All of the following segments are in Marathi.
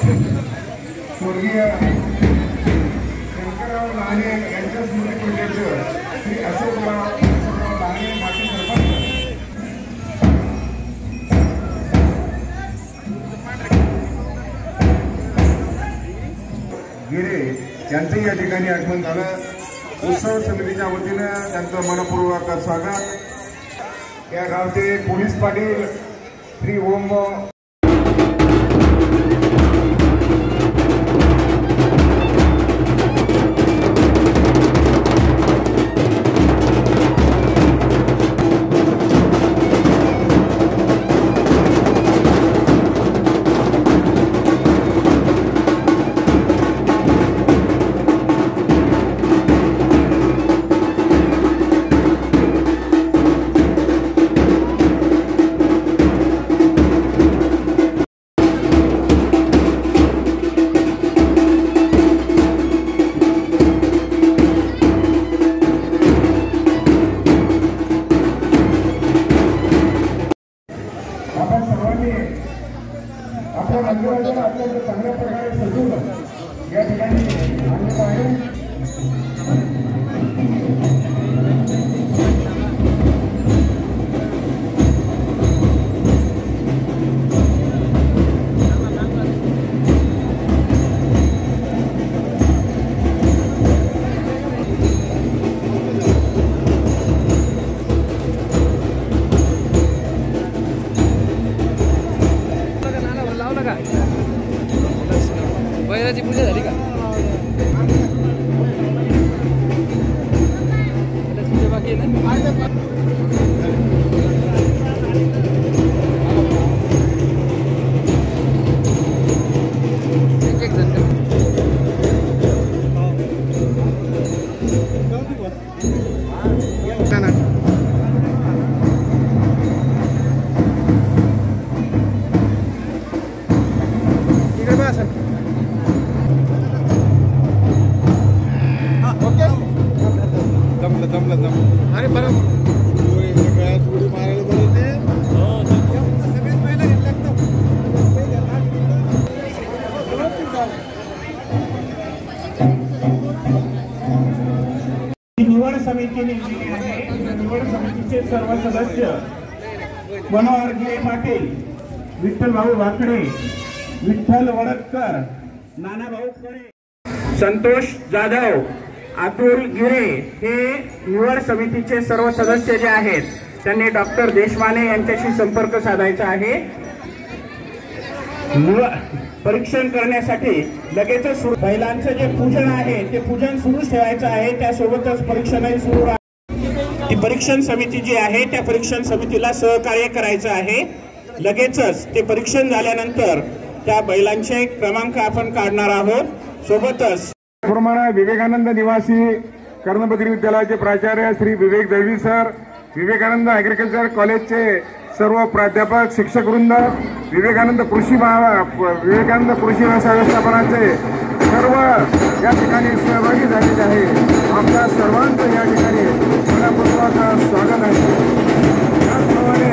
स्वर्गीय शंकरराव लहाने यांच्या स्मृतिपूजेचं श्री अशोकराव लहाने माजी सरपंच गिरे यांचंही या ठिकाणी आगमन झालं। उत्सव समितीच्या वतीनं त्यांचं मनपूर्वक स्वागत। या गावचे पोलीस पाटील श्री ओम आपल्याकडे चांगल्या प्रकारे सजवलं या ठिकाणी आणलं आहे। बैलाची पूजा झाली का? पूजा बाकी आहे ना? एक जण इकडे बघा सर। अरे बरोबर उडी मारायला बोलते। निवड समिती नेमलेली आहे। निवड समितीचे सर्व सदस्य मनोहर गिरे पाटील, विठ्ठल भाऊ वाकडे, विठ्ठल वडतकर, नाना भाऊ कडे, संतोष जाधव, अतुल गिरे हे निवड समितीचे सर्व सदस्य जे आहेत त्यांनी डॉक्टर देशमाने यांच्याशी संपर्क साधायचा आहे। परीक्षण करण्यासाठी लगेचच बैलांचं जे पूजन आहे ते पूजन सुरू ठेवायचं आहे। त्यासोबतच परीक्षणही सुरू आहे। ती परीक्षण समिती जी आहे त्या परीक्षण समितीला सहकार्य करायचं आहे। लगेचच ते परीक्षण झाल्यानंतर त्या बैलांचे क्रमांक आपण काढणार आहोत। सोबतच प्रमाणे विवेकानंद निवासी कर्णबकरी विद्यालयाचे प्राचार्य श्री विवेक दळवी सर, विवेकानंद ॲग्रिकल्चर कॉलेजचे सर्व प्राध्यापक, शिक्षक वृंद, विवेकानंद कृषी व्यवसाय व्यवस्थापनाचे सर्व या ठिकाणी सहभागी झालेले आहे। आपल्या सर्वांचं या ठिकाणी मनपूर्वक स्वागत आहे। त्याचप्रमाणे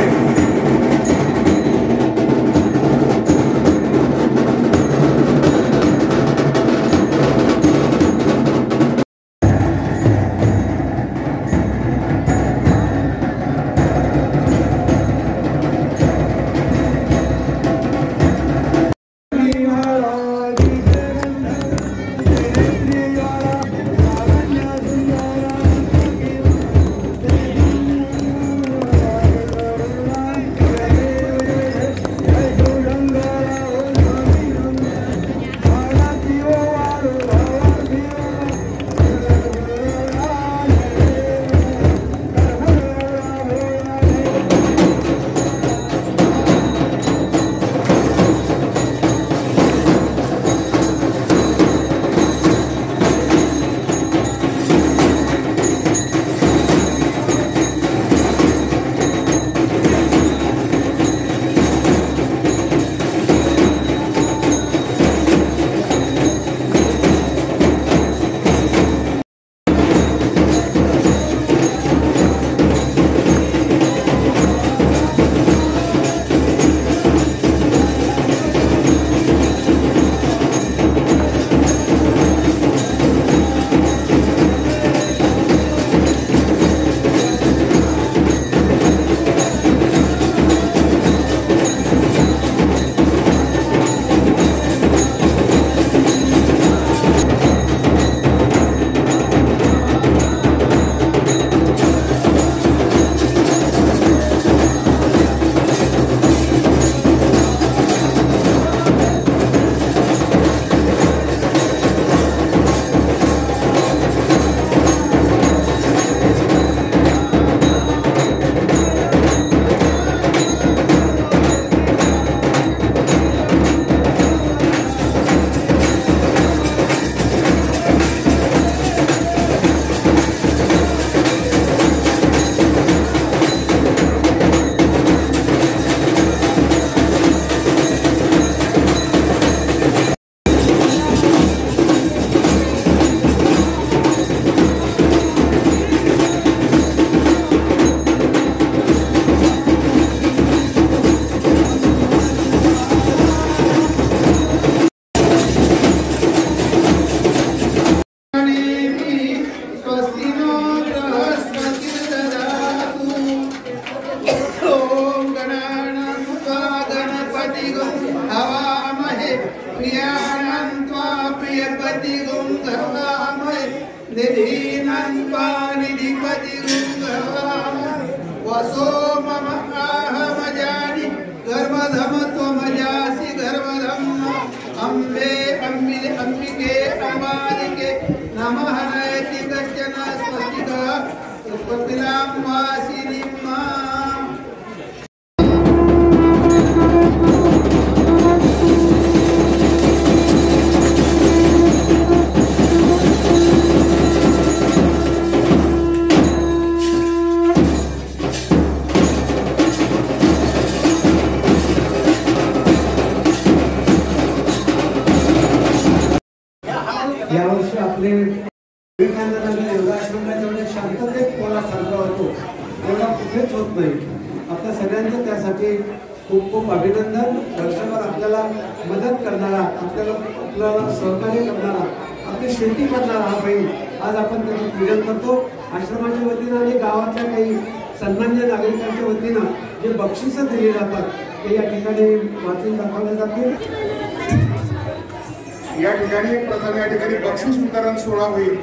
हवामहे प्रियाणान्त्वा प्रियपति गुंगवामहे निधीनान्त्वा निधिपति गुंगवामहे वसो मम आहमजानि गर्भधम त्वमजासि गर्भधम अम्बे अम्बिले अम्बिके अम्बालिके नमः नयति कश्चन स्वस्तिका उपपिलां वासिनीं माम् यावर्षी आपले विवेकानंदांच्या योगाश्रमला जेवढे शांततेत पोळा साजरा होतो तेवढा कुठेच होत नाही. आपल्या सगळ्यांचं त्यासाठी खूप खूप अभिनंदन. वर्षभर आपल्याला मदत करणारा, आपल्याला सहकार्य करणारा, आपली शेती करणारा हा बैल आज आपण त्याचं पूजन करतो. आश्रमाच्या वतीनं आणि गावातल्या काही सन्मान्य नागरिकांच्या वतीनं जे बक्षिसं दिली जातात ते या ठिकाणी वाचून दाखवले जातील. या ठिकाणी प्रथम या ठिकाणी बक्षीस वितरण सोहळा होईल.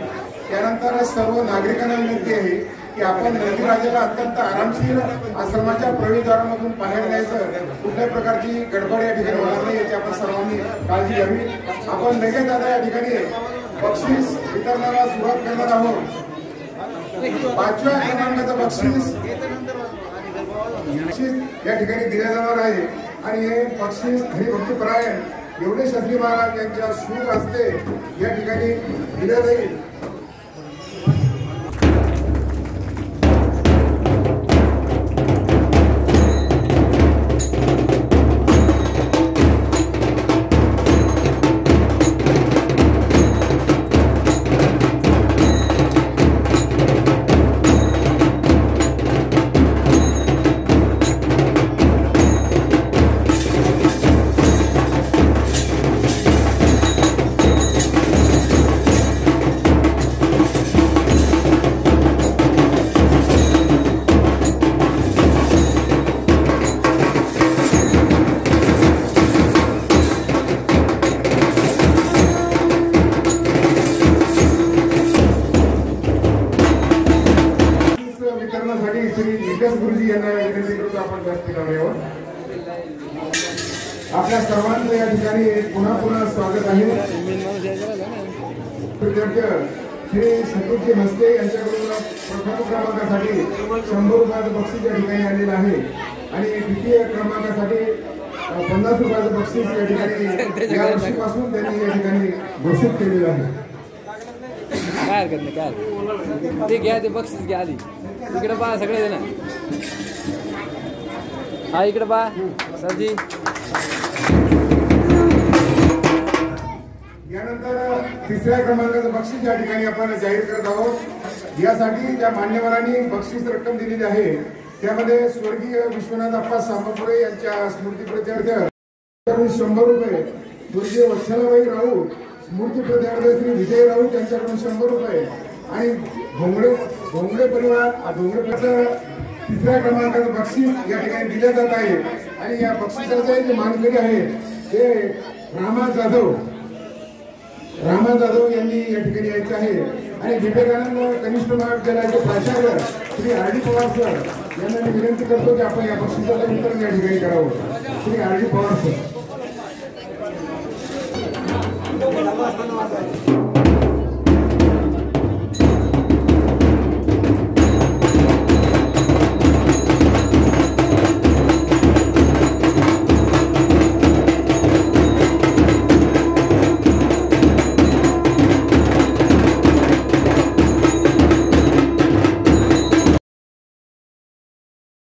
त्यानंतर सर्व नागरिकांना विनंती आहे की आपण नंदीराजाला अत्यंत आरामशीर आश्रमाच्या प्रवेशद्वारामधून बाहेर जायचं, कुठल्याही प्रकारची गडबड या ठिकाणी होणार नाही याची आपण सर्वांनी काळजी घ्यावी. आपण लगेच आता या ठिकाणी बक्षीस वितरणाला सुरुवात करणार आहोत. 5व्या क्रमांकाचं बक्षीस या ठिकाणी दिले जाणार आहे आणि हे बक्षीस हरिभक्तीपरायण एवढे शास्त्री महाराज यांच्या शुभ हस्ते या ठिकाणी दिले जाईल. वितरणासाठी श्री विकास गुरुजी यांना विनंती करतो आपण व्यासपीठावर. आपल्या सर्वांचं या ठिकाणी पुन्हा पुन्हा स्वागत आहे. श्री संतोषजी मस्के यांच्याकडून प्रथम क्रमांकासाठी 100 रुपयाचं बक्षीस या ठिकाणी आलेलं आहे आणि द्वितीय क्रमांकासाठी 50 रुपयाचं बक्षीस या ठिकाणी या वर्षीपासून त्यांनी या ठिकाणी घोषित केलेलं आहे. काय हरकत नाही, काय ते घ्या, ते बक्षीस घ्या आधी. इकडे पहा सगळे जण. हा इकडे पहा सरजी. यानंतर 3ऱ्या क्रमांकाचं बक्षीस या ठिकाणी आपण जाहीर करत आहोत. यासाठी ज्या मान्यवरांनी बक्षीस रक्कम दिलेली आहे त्यामध्ये स्वर्गीय विश्वनाथ अप्पा सामपुरे यांच्या स्मृतीप्रित्यर्थ 100 रुपये, स्वर्गीय वत्सलाबाई राऊत स्मृतीप्रित्यर्थ श्री विजय राऊत यांच्याकडून 100 रुपये आणि भोंगडे परिवार भोंगडेचं 3ऱ्या क्रमांकाचं बक्षीस या ठिकाणी दिले जात आहे. आणि या बक्षिसाचे जे मानकरी आहे ते रामा जाधव यांनी या ठिकाणी यायचं आहे. आणि विवेकानंद कनिष्ठ महाविद्यालयाचे प्राचार्य Shri R D Pawar sir यांना मी विनंती करतो की आपण या बक्षिसाचं वितरण या ठिकाणी करावं. Shri R D Pawar sir.